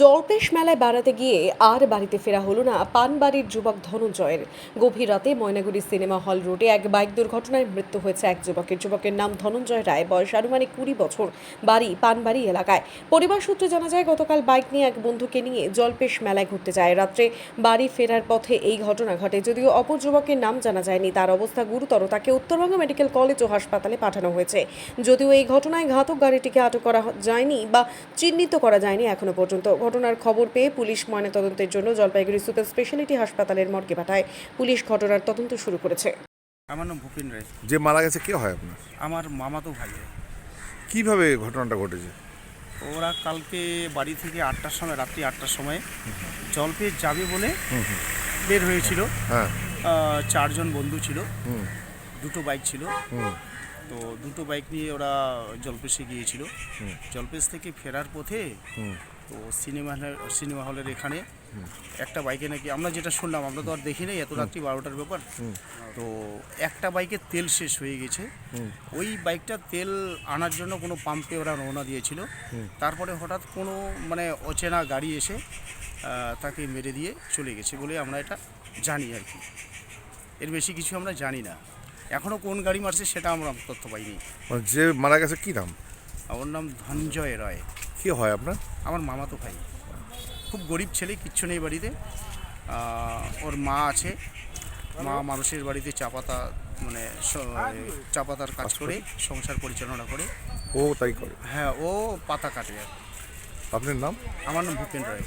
জল্পেশ মেলায় বেড়াতে গিয়ে আর বাড়িতে ফেরা হলো না পানবাড়ির যুবক ধনঞ্জয়ের। গভীর রাতে ময়নাগুড়ি সিনেমা হল রোডে এক বাইক দুর্ঘটনায় মৃত্যু হয়েছে এক যুবকের নাম ধনঞ্জয় রায়, বয়স আনুমানিক 20 বছর, বাড়ি পানবাড়ি এলাকায়। পরিবার সূত্রে জানা যায়, গতকাল বাইক নিয়ে এক বন্ধুকে নিয়ে জল্পেশ মেলায় ঘুরতে যায়। রাত্রে বাড়ি ফেরার পথে এই ঘটনা ঘটে। যদিও অপর যুবকের নাম জানা যায়নি, তার অবস্থা গুরুতর। তাকে উত্তরবঙ্গ মেডিকেল কলেজ ও হাসপাতালে পাঠানো হয়েছে। যদিও এই ঘটনায় ঘাতক গাড়িটিকে আটক করা যায়নি বা চিহ্নিত করা যায়নি এখনো পর্যন্ত। ঘটনার খবর পেয়ে পুলিশ ময়নাতদন্তের জন্য জলপাইগুড়ি সুপার স্পেশালিটি হাসপাতালের মর্গে পাঠায়। পুলিশ ঘটনার তদন্ত শুরু করেছে। আমার নাম ভূপেন রায়। যে মারা গেছে কে হয় আপনার? আমার মামাতো ভাই। কিভাবে ঘটনাটা ঘটেছে? ওরা কালকে বাড়ি থেকে রাত্রি 8টার সময় জলপেশ যাবে বলে বের হয়েছিল। হ্যাঁ। 4 জন বন্ধু ছিল, দুটো বাইক ছিল। তো দুটো বাইক নিয়ে ওরা জলপেশে গিয়েছিল। জলপেশ থেকে ফেরার পথে তো সিনেমা হলের এখানে একটা বাইকে নাকি, আমরা যেটা শুনলাম, আমরা তো আর দেখি নাই, এত রাত্রি 12টার ব্যাপার। তো একটা বাইকের তেল শেষ হয়ে গেছে। ওই বাইকটা তেল আনার জন্য কোনো পাম্পে ওরা রওনা দিয়েছিল। তারপরে হঠাৎ কোনো অচেনা গাড়ি এসে তাকে মেরে দিয়ে চলে গেছে বলে আমরা এটা জানি আর কি। এর বেশি কিছু আমরা জানি না। এখনও কোন গাড়ি মারছে সেটা আমরা তথ্য পাইনি। যে মারা গেছে কি নাম? আমার নাম ধনঞ্জয় রায়। কি হয় আপনার? আমার মামাতো ভাই। খুব গরিব ছেলে, কিচ্ছু নেই বাড়িতে। ওর মা আছে, মা মানুষের বাড়িতে চা পাতার কাজ করে সংসার পরিচালনা করে। ও তাই করে? হ্যাঁ, ও পাতা কাটে। আপনার নাম? আমার নাম ভূপেন রায়।